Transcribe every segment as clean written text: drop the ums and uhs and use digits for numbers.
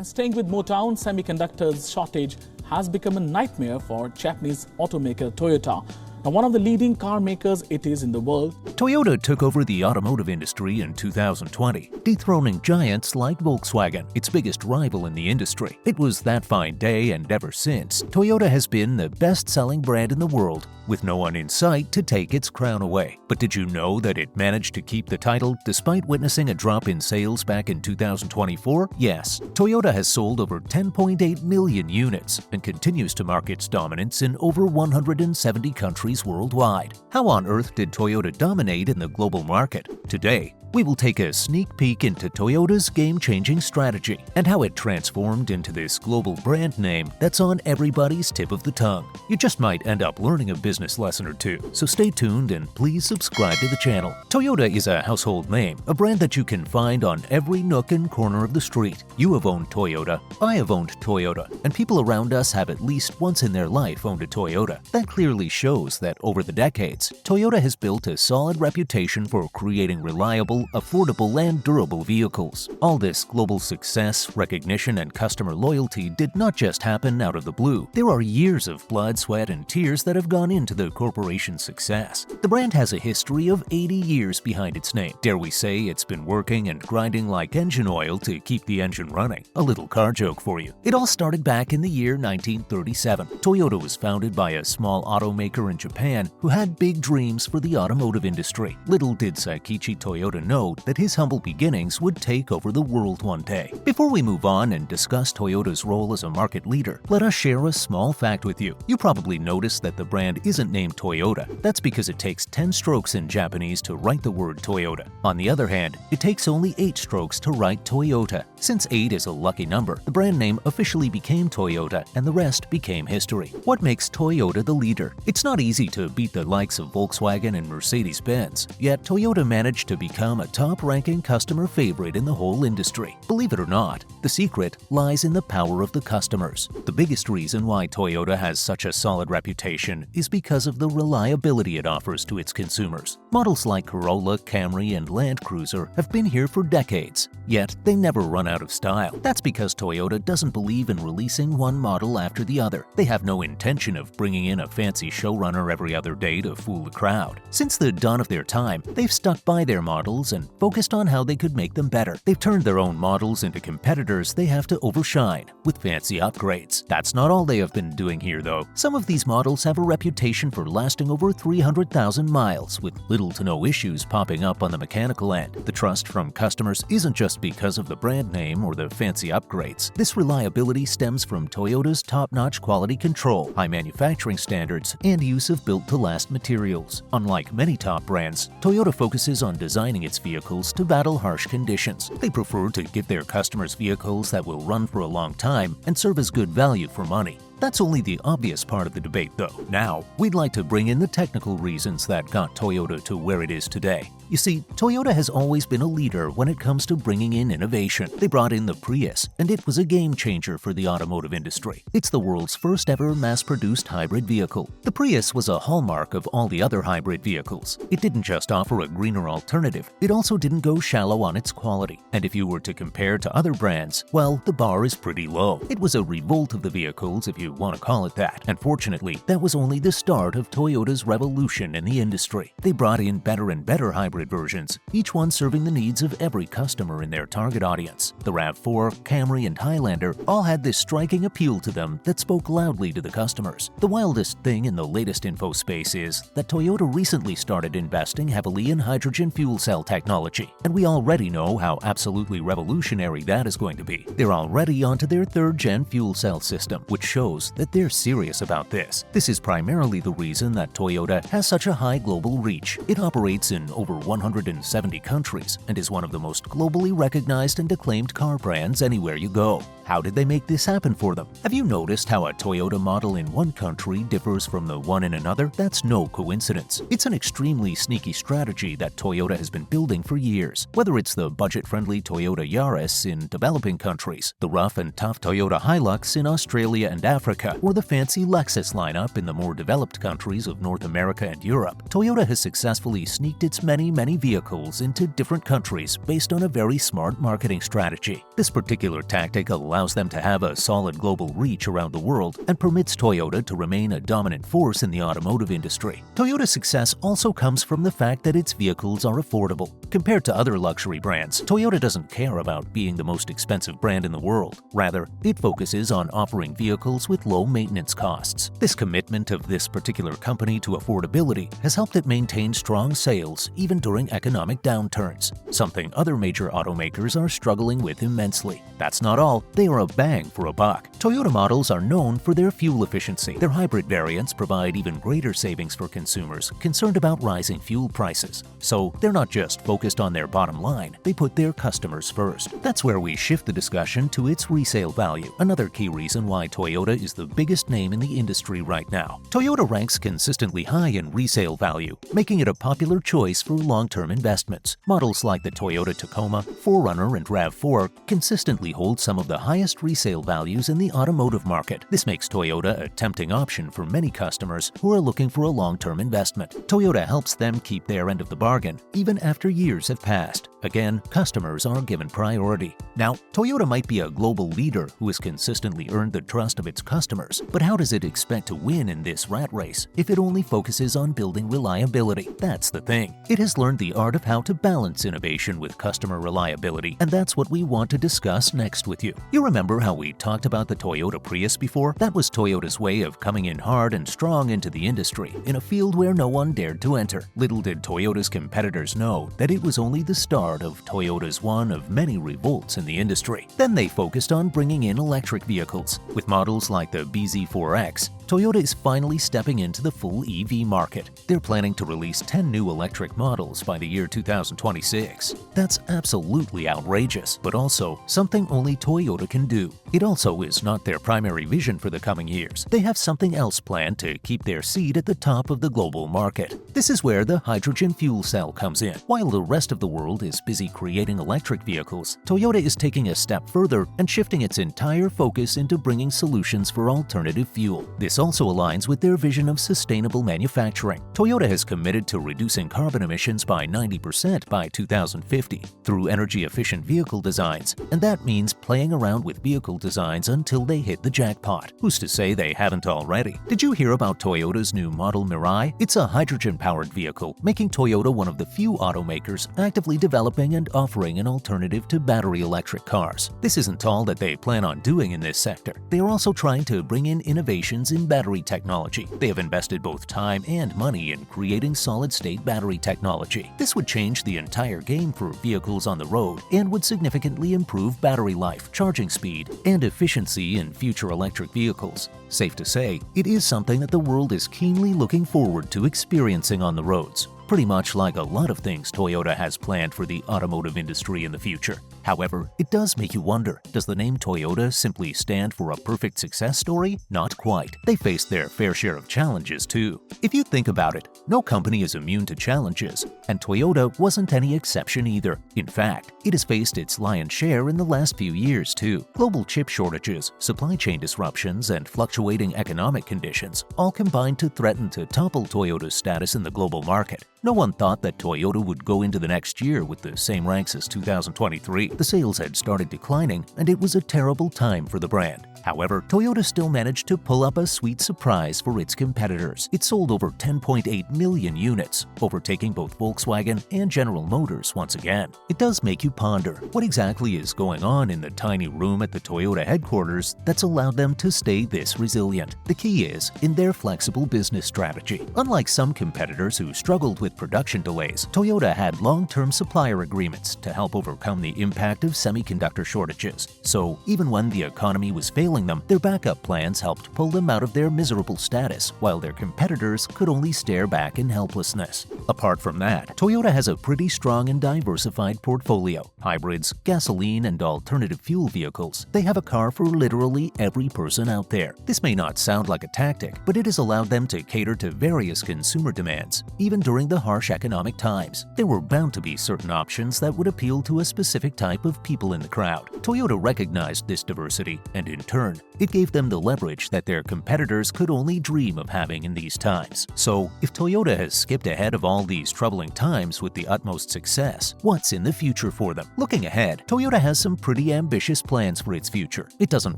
And staying with Motown, semiconductors shortage has become a nightmare for Japanese automaker Toyota. Now, one of the leading car makers it is in the world. Toyota took over the automotive industry in 2020, dethroning giants like Volkswagen, its biggest rival in the industry. It was that fine day, and ever since, Toyota has been the best-selling brand in the world, with no one in sight to take its crown away. But did you know that it managed to keep the title despite witnessing a drop in sales back in 2024? Yes, Toyota has sold over 10.8 million units and continues to mark its dominance in over 170 countries worldwide. How on earth did Toyota dominate in the global market? Today, we will take a sneak peek into Toyota's game-changing strategy and how it transformed into this global brand name that's on everybody's tip of the tongue. You just might end up learning a business lesson or two, so stay tuned and please subscribe to the channel. Toyota is a household name, a brand that you can find on every nook and corner of the street. You have owned Toyota, I have owned Toyota, and people around us have at least once in their life owned a Toyota. That clearly shows that over the decades, Toyota has built a solid reputation for creating reliable, affordable, and durable vehicles. All this global success, recognition, and customer loyalty did not just happen out of the blue. There are years of blood, sweat, and tears that have gone into the corporation's success. The brand has a history of 80 years behind its name. Dare we say it's been working and grinding like engine oil to keep the engine running. A little car joke for you. It all started back in the year 1937. Toyota was founded by a small automaker in Japan who had big dreams for the automotive industry. Little did Saikichi Toyota know that his humble beginnings would take over the world one day. Before we move on and discuss Toyota's role as a market leader, let us share a small fact with you. You probably noticed that the brand isn't named Toyota. That's because it takes 10 strokes in Japanese to write the word Toyota. On the other hand, it takes only 8 strokes to write Toyota. Since 8 is a lucky number, the brand name officially became Toyota and the rest became history. What makes Toyota the leader? It's not easy to beat the likes of Volkswagen and Mercedes-Benz, yet Toyota managed to become a top-ranking customer favorite in the whole industry. Believe it or not, the secret lies in the power of the customers. The biggest reason why Toyota has such a solid reputation is because of the reliability it offers to its consumers. Models like Corolla, Camry, and Land Cruiser have been here for decades, yet they never run out of style. That's because Toyota doesn't believe in releasing one model after the other. They have no intention of bringing in a fancy showrunner every other day to fool the crowd. Since the dawn of their time, they've stuck by their models and focused on how they could make them better. They've turned their own models into competitors they have to overshine with fancy upgrades. That's not all they have been doing here, though. Some of these models have a reputation for lasting over 300,000 miles, with little to no issues popping up on the mechanical end. The trust from customers isn't just because of the brand name or the fancy upgrades. This reliability stems from Toyota's top-notch quality control, high manufacturing standards, and use of built-to-last materials. Unlike many top brands, Toyota focuses on designing its vehicles to battle harsh conditions. They prefer to give their customers vehicles that will run for a long time and serve as good value for money. That's only the obvious part of the debate, though. Now, we'd like to bring in the technical reasons that got Toyota to where it is today. You see, Toyota has always been a leader when it comes to bringing in innovation. They brought in the Prius, and it was a game changer for the automotive industry. It's the world's first ever mass-produced hybrid vehicle. The Prius was a hallmark of all the other hybrid vehicles. It didn't just offer a greener alternative, it also didn't go shallow on its quality. And if you were to compare to other brands, well, the bar is pretty low. It was a revolt of the vehicles, if you want to call it that. And fortunately, that was only the start of Toyota's revolution in the industry. They brought in better and better hybrid versions, each one serving the needs of every customer in their target audience. The RAV4, Camry, and Highlander all had this striking appeal to them that spoke loudly to the customers. The wildest thing in the latest info space is that Toyota recently started investing heavily in hydrogen fuel cell technology, and we already know how absolutely revolutionary that is going to be. They're already onto their 3rd-gen fuel cell system, which shows that they're serious about this. This is primarily the reason that Toyota has such a high global reach. It operates in over 170 countries and is one of the most globally recognized and acclaimed car brands anywhere you go. How did they make this happen for them? Have you noticed how a Toyota model in one country differs from the one in another? That's no coincidence. It's an extremely sneaky strategy that Toyota has been building for years. Whether it's the budget-friendly Toyota Yaris in developing countries, the rough and tough Toyota Hilux in Australia and Africa, Africa or the fancy Lexus lineup in the more developed countries of North America and Europe, Toyota has successfully sneaked its many vehicles into different countries based on a very smart marketing strategy. This particular tactic allows them to have a solid global reach around the world and permits Toyota to remain a dominant force in the automotive industry. Toyota's success also comes from the fact that its vehicles are affordable. Compared to other luxury brands, Toyota doesn't care about being the most expensive brand in the world. Rather, it focuses on offering vehicles with low maintenance costs. This commitment of this particular company to affordability has helped it maintain strong sales even during economic downturns, something other major automakers are struggling with immensely. That's not all, they are a bang for a buck. Toyota models are known for their fuel efficiency. Their hybrid variants provide even greater savings for consumers concerned about rising fuel prices. So they're not just focused on their bottom line, they put their customers first. That's where we shift the discussion to its resale value, another key reason why Toyota is the biggest name in the industry right now. Toyota ranks consistently high in resale value, making it a popular choice for long-term investments. Models like the Toyota Tacoma, 4Runner, and RAV4 consistently hold some of the highest resale values in the automotive market. This makes Toyota a tempting option for many customers who are looking for a long-term investment. Toyota helps them keep their end of the bargain, even after years have passed. Again, customers are given priority. Now, Toyota might be a global leader who has consistently earned the trust of its customers, but how does it expect to win in this rat race if it only focuses on building reliability? That's the thing. It has learned the art of how to balance innovation with customer reliability, and that's what we want to discuss next with you. You remember how we talked about the Toyota Prius before? That was Toyota's way of coming in hard and strong into the industry in a field where no one dared to enter. Little did Toyota's competitors know that it was only the start of Toyota's one of many revolts in the industry. Then they focused on bringing in electric vehicles. With models like the BZ4X, Toyota is finally stepping into the full EV market. They're planning to release 10 new electric models by the year 2026. That's absolutely outrageous, but also something only Toyota can do. It also is not their primary vision for the coming years. They have something else planned to keep their seat at the top of the global market. This is where the hydrogen fuel cell comes in. While the rest of the world is busy creating electric vehicles, Toyota is taking a step further and shifting its entire focus into bringing solutions for alternative fuel. This also aligns with their vision of sustainable manufacturing. Toyota has committed to reducing carbon emissions by 90% by 2050 through energy-efficient vehicle designs, and that means playing around with vehicle designs until they hit the jackpot. Who's to say they haven't already? Did you hear about Toyota's new model Mirai? It's a hydrogen-powered vehicle, making Toyota one of the few automakers actively developing and offering an alternative to battery electric cars. This isn't all that they plan on doing in this sector. They are also trying to bring in innovations in battery technology. They have invested both time and money in creating solid-state battery technology. This would change the entire game for vehicles on the road and would significantly improve battery life, charging speed, and efficiency in future electric vehicles. Safe to say, it is something that the world is keenly looking forward to experiencing on the roads. Pretty much like a lot of things Toyota has planned for the automotive industry in the future. However, it does make you wonder, does the name Toyota simply stand for a perfect success story? Not quite. They faced their fair share of challenges too. If you think about it, no company is immune to challenges, and Toyota wasn't any exception either. In fact, it has faced its lion's share in the last few years too. Global chip shortages, supply chain disruptions, and fluctuating economic conditions all combined to threaten to topple Toyota's status in the global market. No one thought that Toyota would go into the next year with the same ranks as 2023. The sales had started declining, and it was a terrible time for the brand. However, Toyota still managed to pull up a sweet surprise for its competitors. It sold over 10.8 million units, overtaking both Volkswagen and General Motors once again. It does make you ponder, what exactly is going on in the tiny room at the Toyota headquarters that's allowed them to stay this resilient? The key is in their flexible business strategy. Unlike some competitors who struggled with production delays, Toyota had long-term supplier agreements to help overcome the impact of semiconductor shortages. So, even when the economy was failing them, their backup plans helped pull them out of their miserable status, while their competitors could only stare back in helplessness. Apart from that, Toyota has a pretty strong and diversified portfolio. Hybrids, gasoline, and alternative fuel vehicles. They have a car for literally every person out there. This may not sound like a tactic, but it has allowed them to cater to various consumer demands, even during the harsh economic times. There were bound to be certain options that would appeal to a specific type of people in the crowd. Toyota recognized this diversity, and in turn, it gave them the leverage that their competitors could only dream of having in these times. So, if Toyota has skipped ahead of all these troubling times with the utmost success, what's in the future for them? Looking ahead, Toyota has some pretty ambitious plans for its future. It doesn't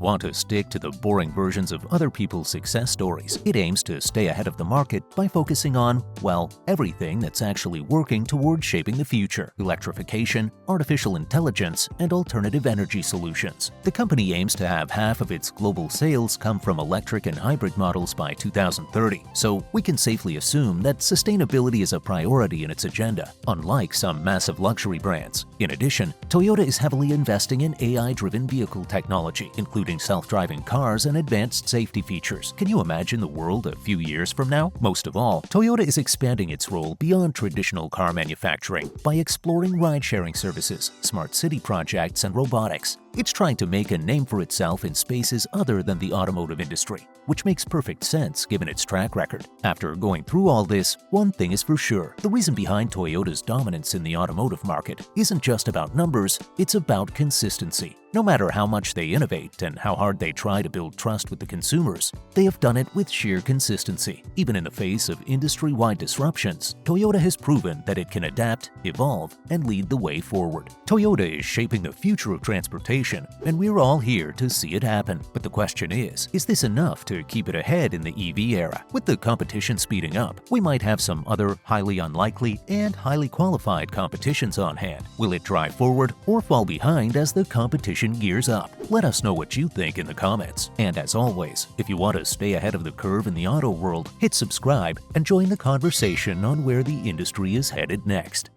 want to stick to the boring versions of other people's success stories. It aims to stay ahead of the market by focusing on, well, everything that's actually working towards shaping the future: electrification, artificial intelligence, and alternative energy solutions. The company aims to have half of its global sales come from electric and hybrid models by 2030, so we can safely assume that sustainability is a priority in its agenda, unlike some massive luxury brands. In addition, Toyota is heavily investing in AI-driven vehicle technology, including self-driving cars and advanced safety features. Can you imagine the world a few years from now? Most of all, Toyota is expanding its role beyond traditional car manufacturing by exploring ride-sharing services, smart city projects, and robotics. It's trying to make a name for itself in spaces other than the automotive industry, which makes perfect sense given its track record. After going through all this, one thing is for sure: the reason behind Toyota's dominance in the automotive market isn't just about numbers, it's about consistency. No matter how much they innovate and how hard they try to build trust with the consumers, they have done it with sheer consistency. Even in the face of industry-wide disruptions, Toyota has proven that it can adapt, evolve, and lead the way forward. Toyota is shaping the future of transportation, and we're all here to see it happen. But the question is this enough to keep it ahead in the EV era? With the competition speeding up, we might have some other highly unlikely and highly qualified competitions on hand. Will it drive forward or fall behind as the competition gears up? Let us know what you think in the comments. And as always, if you want to stay ahead of the curve in the auto world, hit subscribe and join the conversation on where the industry is headed next.